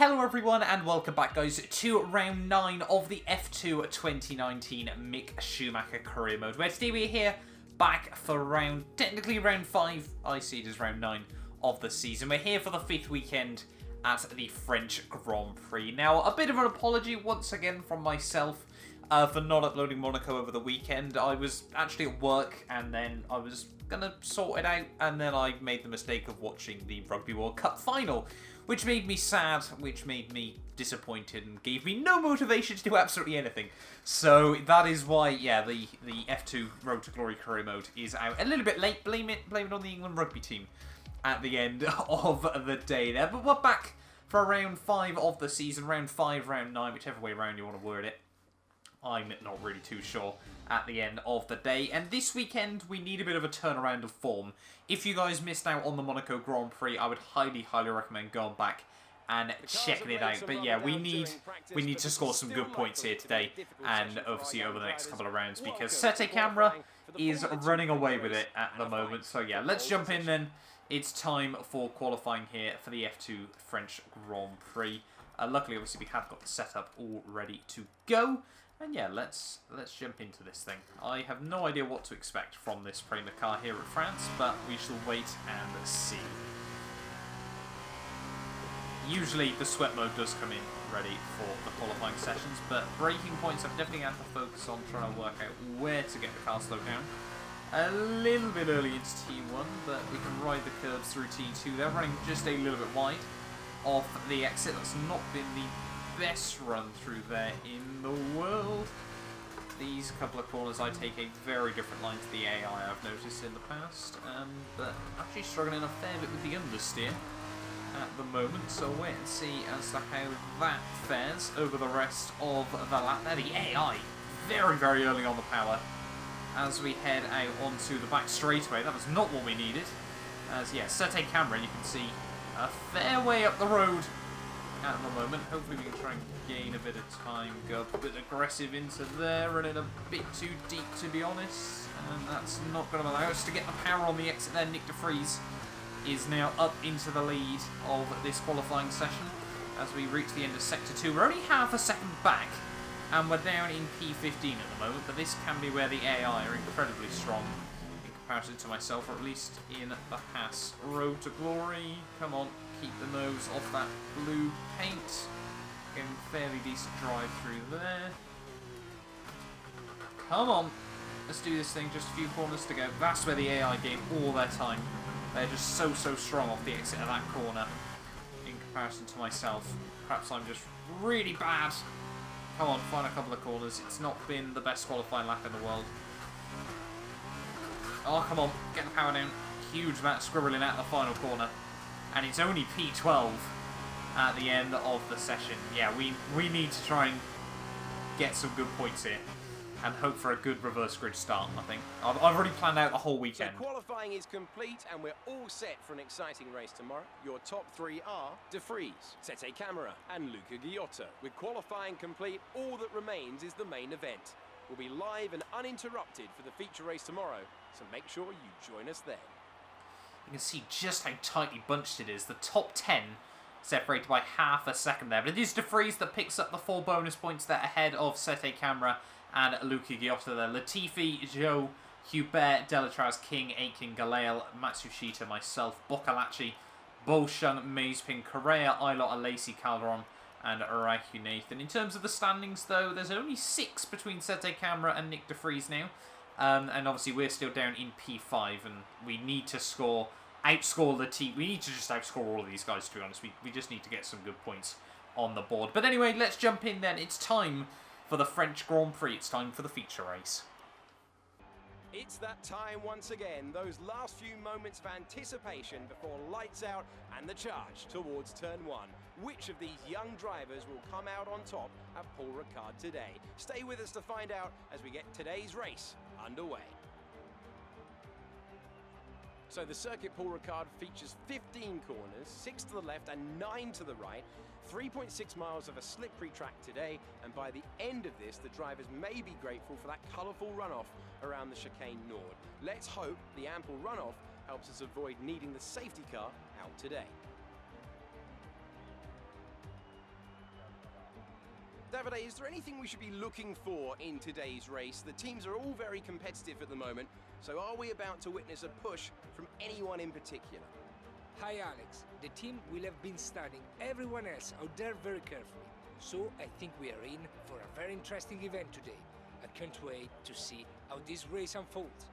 Hello everyone and welcome back guys to round 9 of the F2 2019 Mick Schumacher career mode, where today we're here back for technically round 5, I see it as round 9 of the season. We're here for the 5th weekend at the French Grand Prix. Now, a bit of an apology once again from myself for not uploading Monaco over the weekend. I was actually at work and then I was gonna sort it out, and then I made the mistake of watching the Rugby World Cup final, which made me sad, which made me disappointed, and gave me no motivation to do absolutely anything. So that is why, yeah, the F2 Road to Glory career mode is out a little bit late. Blame it on the England rugby team at the end of the day there. But we're back for round 5 of the season, round 5, round 9, whichever way around you want to word it. I'm not really too sure at the end of the day. And this weekend, we need a bit of a turnaround of form. If you guys missed out on the Monaco Grand Prix, I would highly recommend going back and checking it out. But yeah, we need to score some good points here today, and obviously over the next couple of rounds, because Sete Camera is running away with it at the moment. So yeah, let's jump in then. It's time for qualifying here for the F2 French Grand Prix. Luckily, obviously, we have got the setup all ready to go. And yeah, let's jump into this thing. I have no idea what to expect from this premier car here at France, but we shall wait and see. Usually the sweat mode does come in ready for the qualifying sessions, but braking points I've definitely had to focus on trying to work out where to get the car slowed down. A little bit early into T1, but we can ride the curves through T2. They're running just a little bit wide off the exit. That's not been the best run through there in the world. These couple of corners I take a very different line to the AI I've noticed in the past, but actually struggling a fair bit with the understeer at the moment, so wait and see as to how that fares over the rest of the lap. There, the AI very early on the power as we head out onto the back straightaway. That was not what we needed, as yeah, Sete Camera, you can see a fair way up the road at the moment. Hopefully we can try and gain a bit of time, go a bit aggressive into there, running a bit too deep to be honest, and that's not going to allow us to get the power on the exit there. Nick de Vries is now up into the lead of this qualifying session as we reach the end of Sector 2. We're only half a second back and we're down in P15 at the moment, but this can be where the AI are incredibly strong in comparison to myself, or at least in the Haas Road to Glory. Come on, keep the nose off that blue paint. Getting fairly decent drive through there. Come on, let's do this thing. Just a few corners to go. That's where the AI gain all their time. They're just so strong off the exit of that corner in comparison to myself. Perhaps I'm just really bad. Come on, find a couple of corners. It's not been the best qualifying lap in the world. Oh, come on, get the power down. Huge amount of scribbling out the final corner. And it's only P12 at the end of the session. Yeah, we need to try and get some good points here and hope for a good reverse grid start, I think. I've already planned out the whole weekend. So qualifying is complete and we're all set for an exciting race tomorrow. Your top 3 are De Vries, Sete Camera and Luca Giotto. With qualifying complete, all that remains is the main event. We'll be live and uninterrupted for the feature race tomorrow, so make sure you join us then. You can see just how tightly bunched it is. The top 10 separated by half a second there. But it is De Vries that picks up the 4 bonus points there ahead of Sete Camera and Luca Giotto there. Latifi, Joe, Hubert, Delatraz, King, Aiken, Galale, Matsushita, myself, Bocalacci, Bolshung, Mazepin, Correa, Ailot, Alesi, Calderon, and Raiku Nathan. In terms of the standings, though, there's only 6 between Sete Camera and Nick de Vries now. And obviously we're still down in P5, and we need to outscore the team. We need to just outscore all of these guys, to be honest. We just need to get some good points on the board. But anyway, let's jump in then. It's time for the French Grand Prix. It's time for the feature race. It's that time once again, those last few moments of anticipation before lights out and the charge towards turn 1. Which of these young drivers will come out on top at Paul Ricard today? Stay with us to find out as we get today's race underway. So the circuit Paul Ricard features 15 corners, 6 to the left and 9 to the right. 3.6 miles of a slippery track today, and by the end of this, the drivers may be grateful for that colourful runoff around the chicane Nord. Let's hope the ample runoff helps us avoid needing the safety car out today. Davide, is there anything we should be looking for in today's race? The teams are all very competitive at the moment, so are we about to witness a push from anyone in particular? Hi Alex, the team will have been studying everyone else out there very carefully, so I think we are in for a very interesting event today. I can't wait to see how this race unfolds.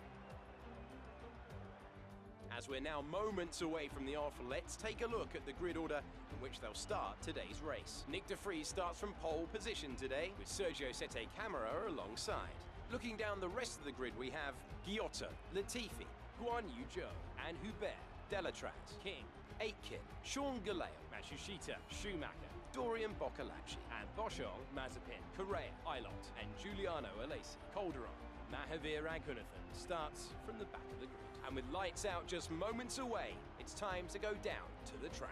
As we're now moments away from the alpha, let's take a look at the grid order in which they'll start today's race. Nick de Vries starts from pole position today, with Sergio Sette Camara alongside. Looking down the rest of the grid, we have Giotto, Latifi, Guan Yu Zhou, and Hubert, Delatraz, King, Aitken, Sean Galeo, Matsushita, Schumacher, Dorian Boccolacci, and Boschong, Mazepin, Correa, Ilott, and Giuliano Alesi. Calderon, Mahavir Raghunathan starts from the back of the grid. And with lights out just moments away, it's time to go down to the track.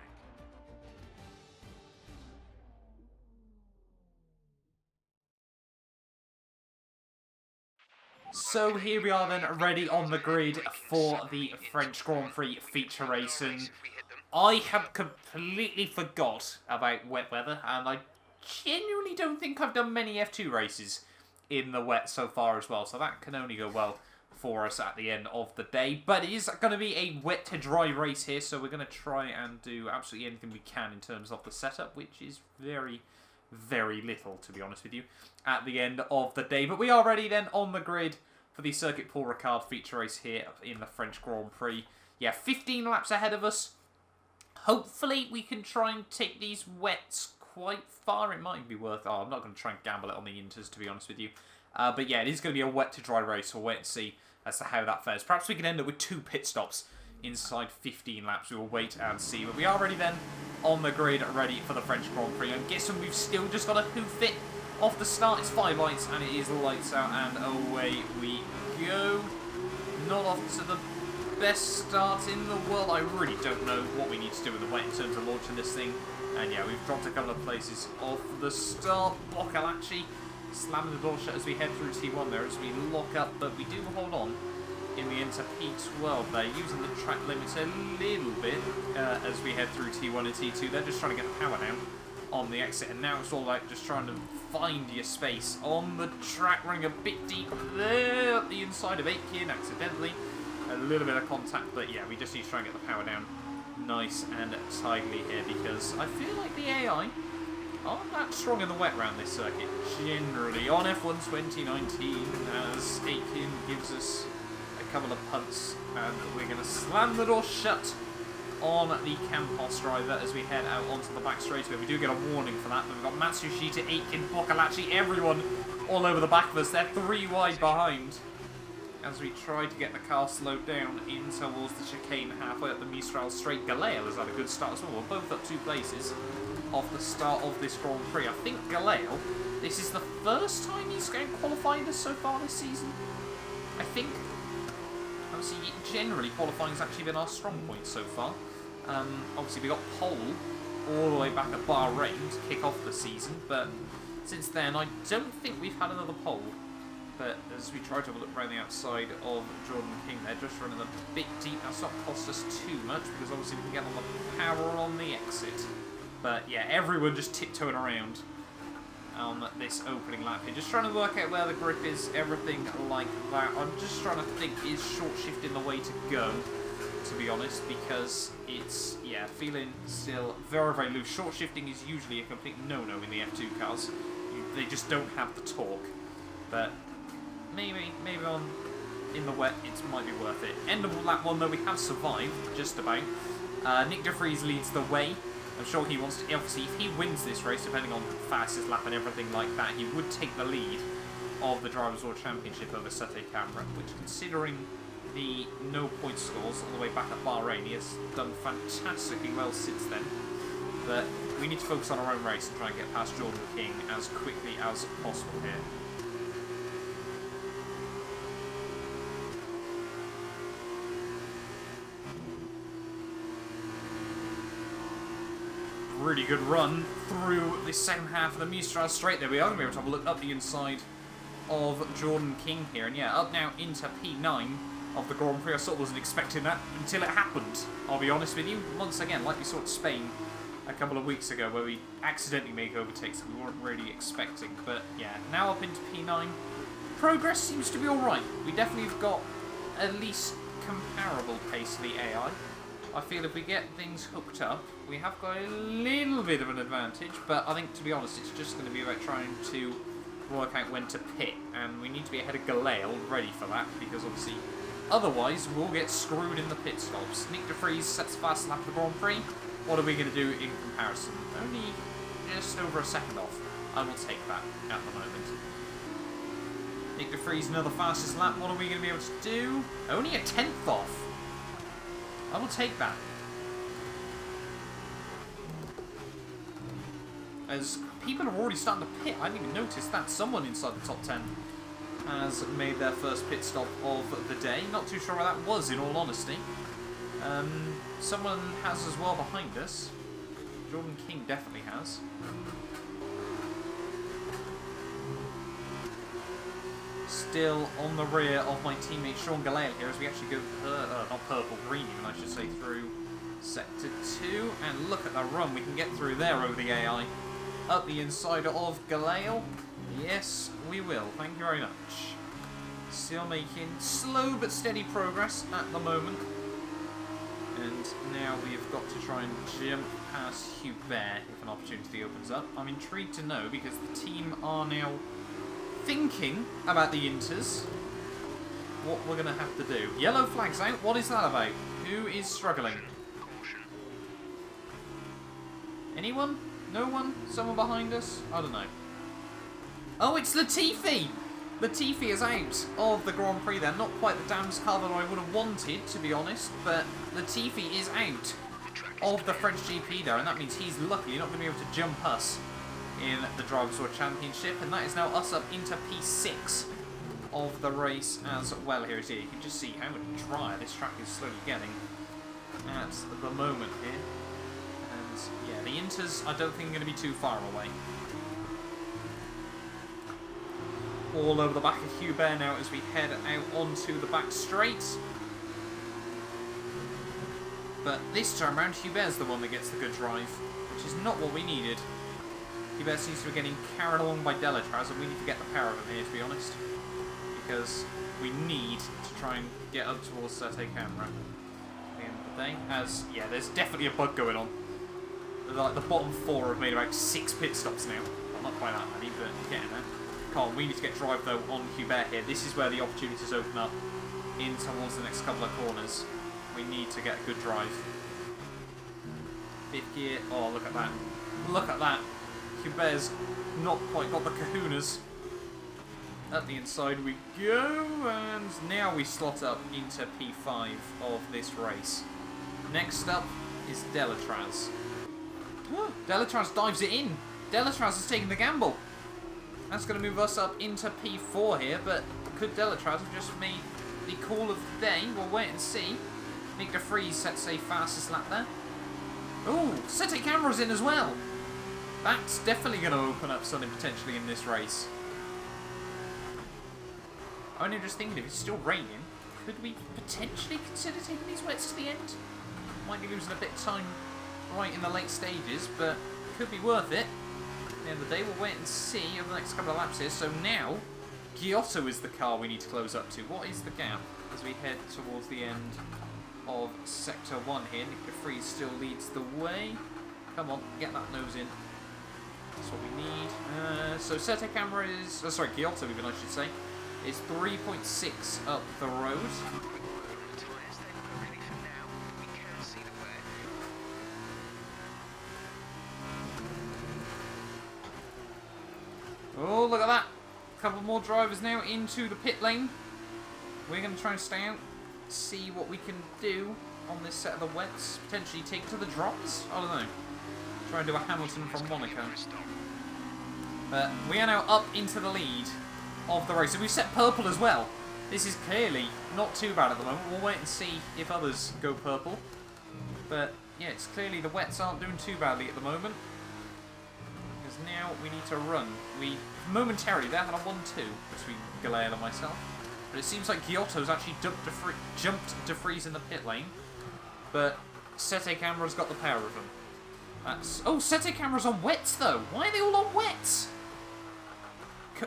So here we are then, ready on the grid for the French Grand Prix feature racing. I had completely forgot about wet weather, and I genuinely don't think I've done many F2 races in the wet so far as well, so that can only go well for us at the end of the day. But it is going to be a wet to dry race here, so we're going to try and do absolutely anything we can in terms of the setup, which is very, very little, to be honest with you, at the end of the day. But we are ready then on the grid for the Circuit Paul Ricard feature race here in the French Grand Prix. Yeah, 15 laps ahead of us. Hopefully we can try and take these wets quite far. It might be worth... Oh, I'm not going to try and gamble it on the inters, to be honest with you. But yeah, it is going to be a wet to dry race. We'll wait and see as to how that fares. Perhaps we can end up with 2 pit stops inside 15 laps. We will wait and see. But we are ready then on the grid, ready for the French Grand Prix. I'm guessing we've still just got to hoof it off the start. It's 5 lights and it is lights out and away we go. Not off to the best start in the world. I really don't know what we need to do in the wet in terms of launching this thing. And yeah, we've dropped a couple of places off the start. Boccolacci slamming the door shut as we head through T1 there as we lock up, but we do hold on in the into P12 there, using the track limits a little bit as we head through T1 and T2. They're just trying to get the power down on the exit, and now it's all like just trying to find your space on the track, running a bit deep there up the inside of Aitken accidentally. A little bit of contact, but yeah, we just need to try and get the power down nice and tidily here, because I feel like the AI aren't that strong in the wet round this circuit, generally. On F1 2019, as Aitken gives us a couple of punts, and we're going to slam the door shut on the Campos driver as we head out onto the back straightaway. We do get a warning for that, but we've got Matsushita, Aitken, Boccolacci, everyone all over the back of us. They're 3 wide behind as we try to get the car slowed down in towards the chicane halfway up the Mistral straight. Galeo has had a good start as well. We're both up 2 places off the start of this Grand Prix. I think Galeo, this is the first time he's going qualifying us so far this season. I think. Obviously, generally qualifying has actually been our strong point so far. Obviously, we got pole all the way back at Bahrain to kick off the season, but since then, I don't think we've had another pole. But as we try to have a look around the outside of Jordan King, they're just running a bit deep. That's not cost us too much, because obviously we can get on the power on the exit. But yeah, everyone just tiptoeing around on this opening lap here. Just trying to work out where the grip is, everything like that. I'm just trying to think, is short shifting the way to go, to be honest, because it's, yeah, feeling still very, very loose. Short shifting is usually a complete no-no in the F2 cars. They just don't have the torque. But maybe on in the wet, it might be worth it. End of lap 1, though, we have survived, just about. Nick de Vries leads the way. I'm sure he wants to, obviously, if he wins this race, depending on fastest lap and everything like that, he would take the lead of the Drivers' World Championship over Sette Camara, which, considering the no-point scores all the way back at Bahrain, he has done fantastically well since then. But we need to focus on our own race and try and get past Jordan King as quickly as possible here. Really good run through the second half of the Mistral straight. There we are going to be able to have a look up the inside of Jordan King here. And yeah, up now into P9 of the Grand Prix. I sort of wasn't expecting that until it happened, I'll be honest with you. Once again, like we saw at Spain, a couple of weeks ago where we accidentally make overtakes that we weren't really expecting. But yeah, now up into P9. Progress seems to be alright. We definitely have got at least comparable pace to the AI. I feel if we get things hooked up, we have got a little bit of an advantage, but I think, to be honest, it's just going to be about trying to work out when to pit, and we need to be ahead of Galale ready for that, because obviously, otherwise, we'll get screwed in the pit stops. Nick de Vries sets the fastest lap of the Grand Prix. What are we going to do in comparison? Only just over a second off. I will take that at the moment. Nick de Vries, another fastest lap. What are we going to be able to do? Only a 10th off. I will take that. As people are already starting to pit. I didn't even notice that. Someone inside the top 10 has made their first pit stop of the day. Not too sure where that was, in all honesty. Someone has as well behind us. Jordan King definitely has. Still on the rear of my teammate Sean Galale here as we actually go, not purple, green even I should say, through Sector 2. And look at the run we can get through there over the AI. Up the inside of Galale. Yes, we will. Thank you very much. Still making slow but steady progress at the moment. And now we've got to try and jump past Hubert if an opportunity opens up. I'm intrigued to know because the team are now thinking about the inters, what we're going to have to do. Yellow flag's out. What is that about? Who is struggling? Anyone? No one? Someone behind us? I don't know. Oh, it's Latifi! Latifi is out of the Grand Prix there. Not quite the damn car that I would have wanted, to be honest, but Latifi is out of the French GP there, and that means he's luckily not going to be able to jump us in the Drivers' World Championship, and that is now us up into P6 of the race as well here. You can just see how much drier this track is slowly getting at the moment here. And yeah, the inters I don't think are going to be too far away. All over the back of Hubert now as we head out onto the back straight. But this time around, Hubert's the one that gets the good drive, which is not what we needed. Hubert seems to be getting carried along by Delatraz, and we need to get the power of him here, to be honest. Because we need to try and get up towards Sete Camera at the end of the day. As, yeah, there's definitely a bug going on. Like, the bottom four have made about 6 pit stops now. Well, not quite that many, but getting there. Come on, we need to get drive, though, on Hubert here. This is where the opportunities open up in towards the next couple of corners. We need to get a good drive. 5th gear. Oh, look at that. Look at that. Hubert's not quite got the kahunas. Up the inside we go, and now we slot up into P5 of this race. Next up is Delatraz. Delatraz dives it in. Delatraz is taking the gamble. That's going to move us up into P4 here, but could Delatraz have just made the call of the day? We'll wait and see. Nick de Vries sets a fastest lap there. Oh, Sete Camera's in as well. That's definitely going to open up something potentially in this race. I'm only just thinking, if it's still raining, could we potentially consider taking these wets to the end? Might be losing a bit of time right in the late stages, but it could be worth it. At the end of the day, we'll wait and see over the next couple of laps here. So now, Giotto is the car we need to close up to. What is the gap as we head towards the end of Sector 1 here? Nick de Vries still leads the way. Come on, get that nose in. That's what we need. So Sete Camera is... Oh, sorry, Giotto even, I should say. Is 3.6 up the road. Oh, look at that. A couple more drivers now into the pit lane. We're going to try and stay out, see what we can do on this set of the wets. Potentially take it to the drops? I don't know. Try and do a Hamilton from Monaco. But we are now up into the lead of the race. And we've set purple as well. This is clearly not too bad at the moment. We'll wait and see if others go purple. But yeah, it's clearly the wets aren't doing too badly at the moment. Because now we need to run. We momentarily there had a 1-2 between Galale and myself. But it seems like Giotto's actually jumped de Vries in the pit lane. But Sete Camera's got the power of him. That's... Oh, Sete Camera's on wets, though. Why are they all on wets?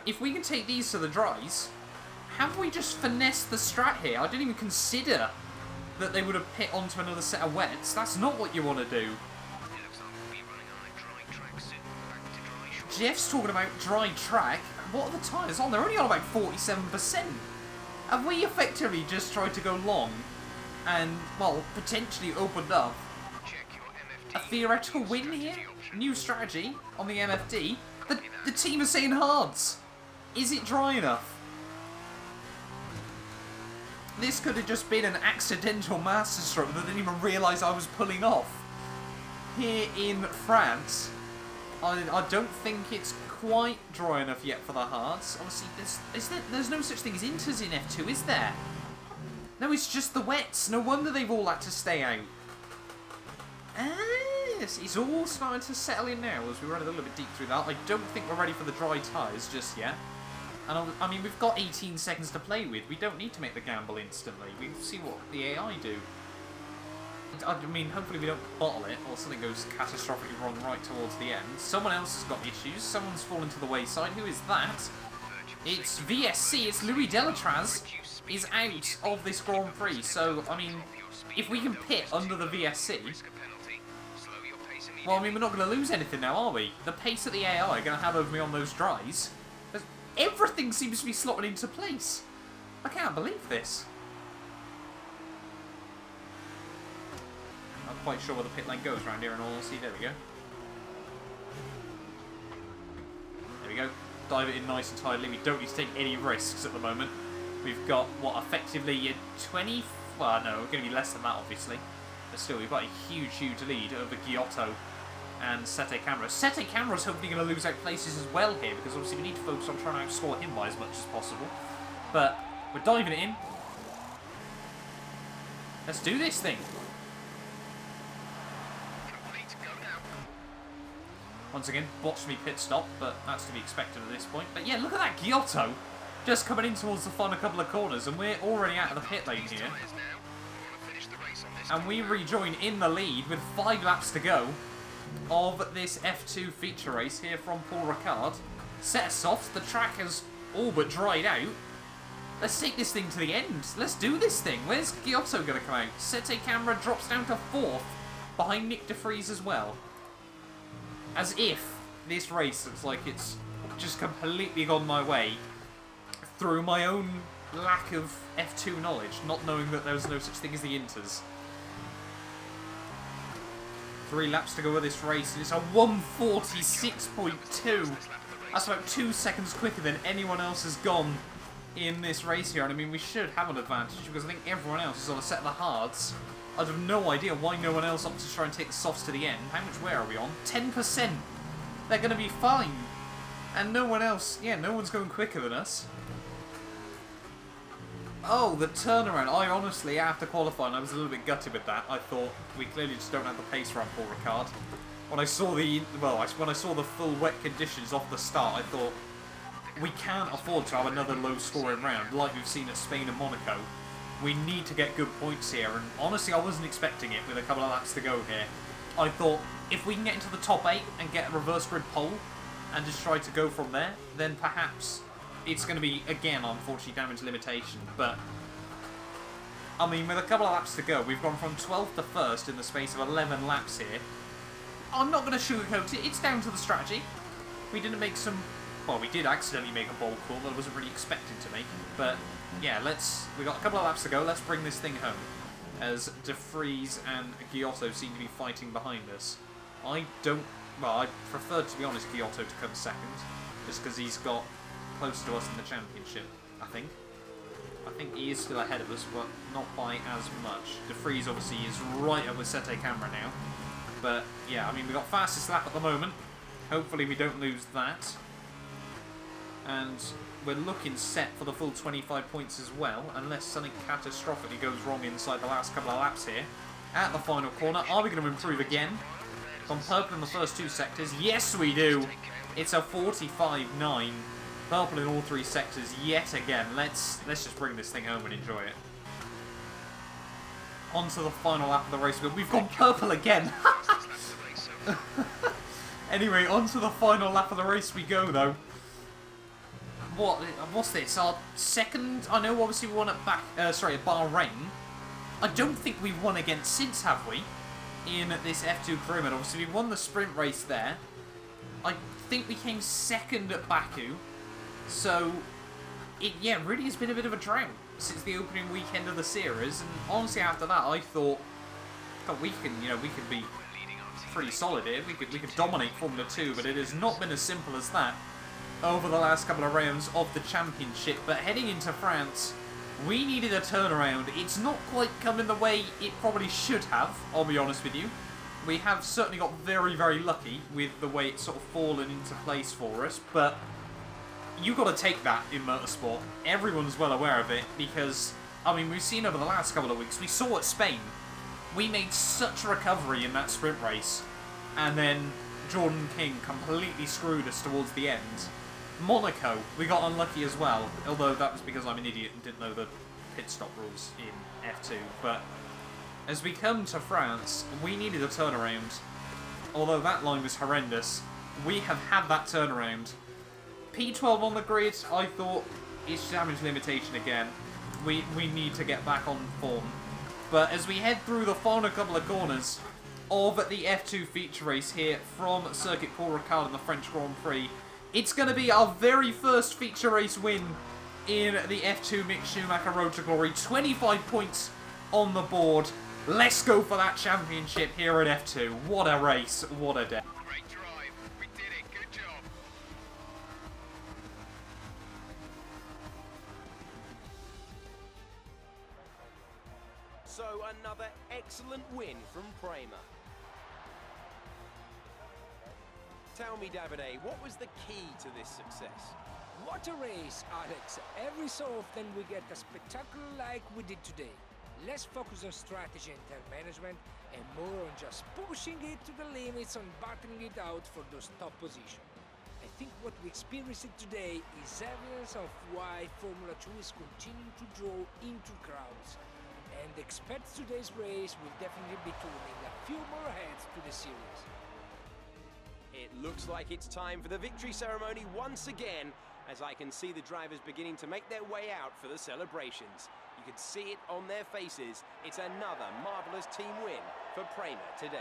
If we can take these to the dries, have we just finessed the strat here? I didn't even consider that they would have pit onto another set of wets. That's not what you want to do. Jeff's talking about dry track. What are the tyres on? They're only on about 47%. Have we effectively just tried to go long and, well, potentially opened up a theoretical win here? New strategy on the MFD. The team is saying hards. Is it dry enough? This could have just been an accidental masterstroke that I didn't even realise I was pulling off. Here in France, I don't think it's quite dry enough yet for the hards. Obviously, there's no such thing as inters in F2, is there? No, it's just the wets. No wonder they've all had to stay out. It's all starting to settle in now as we run a little bit deep through that. I don't think we're ready for the dry tyres just yet. And I mean, we've got 18 seconds to play with. We don't need to make the gamble instantly. We'll see what the AI do. I mean, hopefully we don't bottle it or something goes catastrophically wrong right towards the end. Someone else has got issues. Someone's fallen to the wayside. Who is that? It's VSC. It's Louis Delatraz is out of this Grand Prix. So, I mean, if we can pit under the VSC... Well, I mean, we're not going to lose anything now, are we? The pace that the AI are going to have over me on those dries... Everything seems to be slotted into place. I can't believe this. I'm not quite sure where the pit lane goes around here in all honesty. There we go. There we go. Dive it in nice and tidily. We don't need to take any risks at the moment. We've got, what, effectively a 20... Well, no, we're going to be less than that, obviously. But still, we've got a huge, huge lead over Giotto and Sete Camera. Sete Camera's hopefully going to lose out places as well here, because obviously we need to focus on trying to outscore him by as much as possible. But we're diving it in. Let's do this thing. Once again, botched me pit stop, but that's to be expected at this point. But yeah, look at that Giotto just coming in towards the final couple of corners, and we're already out of the pit lane here. And we rejoin in the lead with 5 laps to go of this F2 feature race here from Paul Ricard. Set us off. The track has all but dried out. Let's take this thing to the end. Let's do this thing. Where's Giotto going to come out? Sete Camera drops down to 4th behind Nick de Vries as well. As if this race looks like it's just completely gone my way through my own lack of F2 knowledge, not knowing that there's no such thing as the inters. 3 laps to go with this race, and it's a 1:46.2. That's about 2 seconds quicker than anyone else has gone in this race here. And I mean, we should have an advantage because I think everyone else is on a set of the hards. I'd have no idea why no one else opted to try and take the softs to the end. How much wear are we on? 10%. They're going to be fine. And no one else, yeah, no one's going quicker than us. Oh, the turnaround. I honestly, after qualifying, I was a little bit gutted with that. I thought we clearly just don't have the pace around Paul Ricard. When I saw the, when I saw the full wet conditions off the start, I thought we can't afford to have another low-scoring round like we've seen at Spain and Monaco. We need to get good points here, and honestly, I wasn't expecting it with a couple of laps to go here. I thought if we can get into the top 8 and get a reverse grid pole and just try to go from there, then perhaps it's going to be, again, unfortunately, damage limitation. But, I mean, with a couple of laps to go, we've gone from 12th to 1st in the space of 11 laps here. I'm not going to sugarcoat it. It's down to the strategy. We didn't make some... Well, we did accidentally make a bold call that I wasn't really expecting to make. But, yeah, we've got a couple of laps to go. Let's bring this thing home. As de Vries and Giotto seem to be fighting behind us. I prefer, to be honest, Giotto to come second. Just because he's got close to us in the championship, I think. I think he is still ahead of us, but not by as much. De Vries obviously is right up with Sete Camera now. But, yeah, I mean, we've got fastest lap at the moment. Hopefully we don't lose that. And we're looking set for the full 25 points as well, unless something catastrophically goes wrong inside the last couple of laps here. At the final corner, are we going to improve again? On purple in the first 2 sectors, yes we do! It's a 45.9. Purple in all 3 sectors yet again. Let's just bring this thing home and enjoy it. On to the final lap of the race. We've gone purple again! Anyway, on to the final lap of the race we go, though. What's this? Our second... I know, obviously, we won at Bahrain. I don't think we've won again since, have we? In this F2 career mode. Obviously, we won the sprint race there. I think we came second at Baku. So, it really has been a bit of a drought since the opening weekend of the series. And honestly, after that, I thought, God, we can be pretty solid here. We could dominate Formula 2, but it has not been as simple as that over the last couple of rounds of the championship. But heading into France, we needed a turnaround. It's not quite come in the way it probably should have, I'll be honest with you. We have certainly got very, very lucky with the way it's sort of fallen into place for us, but you've got to take that in motorsport. Everyone's well aware of it, because, I mean, we've seen over the last couple of weeks, we saw at Spain, we made such a recovery in that sprint race, and then Jordan King completely screwed us towards the end. Monaco, we got unlucky as well, although that was because I'm an idiot and didn't know the pit stop rules in F2. But as we come to France, we needed a turnaround. Although that line was horrendous, we have had that turnaround. P12 on the grid, I thought, it's damage limitation again. We need to get back on form. But as we head through the final couple of corners of the F2 feature race here from Circuit Paul Ricard in the French Grand Prix, it's going to be our very first feature race win in the F2 Mick Schumacher Road to Glory. 25 points on the board. Let's go for that championship here at F2. What a race. What a day. Great drive. We did it. Good job. So another excellent win from Prema. Tell me, Davide, what was the key to this success? What a race, Alex. Every so often we get a spectacle like we did today. Less focus on strategy and time management, and more on just pushing it to the limits and battling it out for those top positions. I think what we experienced today is evidence of why Formula 2 is continuing to draw into crowds. And expect today's race will definitely be turning a few more heads to the series. It looks like it's time for the victory ceremony once again, as I can see the drivers beginning to make their way out for the celebrations. You can see it on their faces. It's another marvellous team win for Prema today.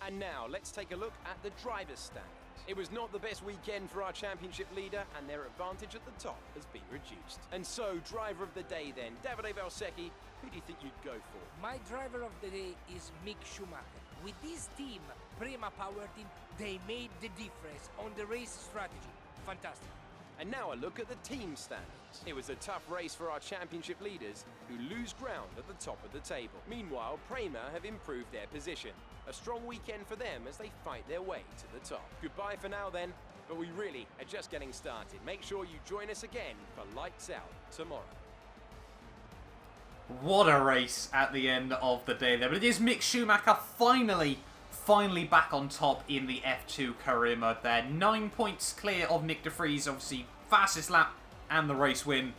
And now, let's take a look at the driver's standings. It was not the best weekend for our championship leader, and their advantage at the top has been reduced. And so, driver of the day then, Davide Valsecchi, who do you think you'd go for? My driver of the day is Mick Schumacher. With this team, Prema Power Team, they made the difference on the race strategy. Fantastic. And now a look at the team standings. It was a tough race for our championship leaders, who lose ground at the top of the table. Meanwhile, Prema have improved their position. A strong weekend for them as they fight their way to the top. Goodbye for now then, but we really are just getting started. Make sure you join us again for Lights Out tomorrow. What a race at the end of the day there. But it is Mick Schumacher finally back on top in the F2 career mode there. 9 points clear of Nick de Vries, obviously fastest lap and the race win.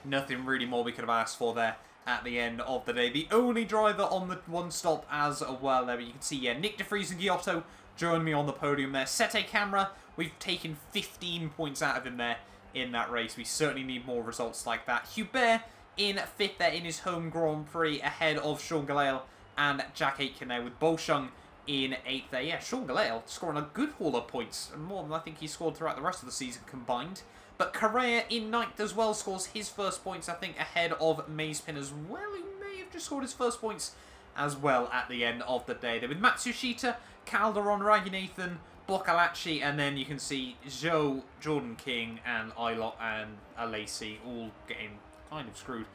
Nothing really more we could have asked for there at the end of the day. The only driver on the one stop as well there. But you can see, yeah, Nick de Vries and Giotto join me on the podium there. Sete Camera, we've taken 15 points out of him there in that race. We certainly need more results like that. Hubert in 5th there in his home Grand Prix ahead of Sean Gelael and Jack Aitken there, with Bolshung in 8th there. Yeah, Sean Gelael scoring a good haul of points, and more than I think he scored throughout the rest of the season combined. But Correa in 9th as well scores his first points, I think, ahead of Mazepin as well. He may have just scored his first points as well at the end of the day. There with Matsushita, Calderon, Raghunathan, Bocalacci, and then you can see Zhou, Jordan King, and Ilott and Alesi all getting kind of screwed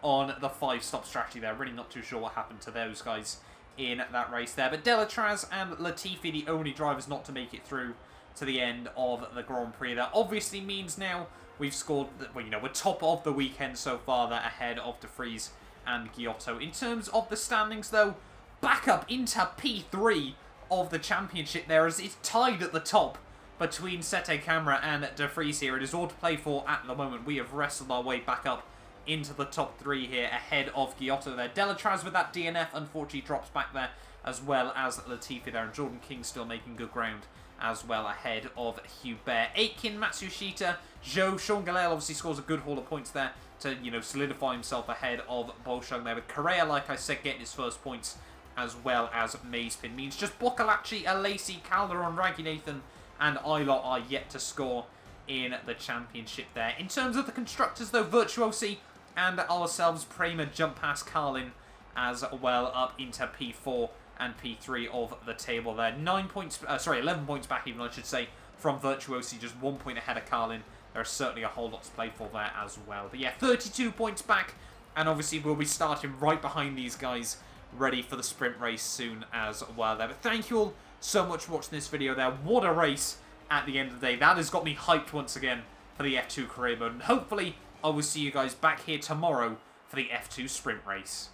on the 5-stop strategy there. Really not too sure what happened to those guys in that race there. But Delatraz and Latifi, the only drivers not to make it through to the end of the Grand Prix. That obviously means now we've scored, well, you know, we're top of the weekend so far, that ahead of De Vries and Giotto. In terms of the standings, though, back up into P3 of the championship there, as it's tied at the top between Sette Camera and De Vries here. It is all to play for at the moment. We have wrestled our way back up into the top 3 here, ahead of Giotto there. Delatraz with that DNF, unfortunately, drops back there, as well as Latifi there. And Jordan King still making good ground as well, ahead of Hubert. Aitken, Matsushita, Zhou, Sean Galel obviously scores a good haul of points there to, you know, solidify himself ahead of Bolshung there. With Correa, like I said, getting his first points, as well as Mazepin. Means just Boccolacci, Alacy, Calderon, Raghunathan, and Ilott are yet to score in the championship there. In terms of the constructors, though, Virtuosi and ourselves, Prema jump past Carlin as well up into P4 and P3 of the table there. 11 points back even, I should say, from Virtuosi, just 1 point ahead of Carlin. There's certainly a whole lot to play for there as well. But yeah, 32 points back, and obviously we'll be starting right behind these guys, ready for the sprint race soon as well there. But thank you all so much for watching this video there. What a race at the end of the day. That has got me hyped once again for the F2 career mode, and hopefully I will see you guys back here tomorrow for the F2 sprint race.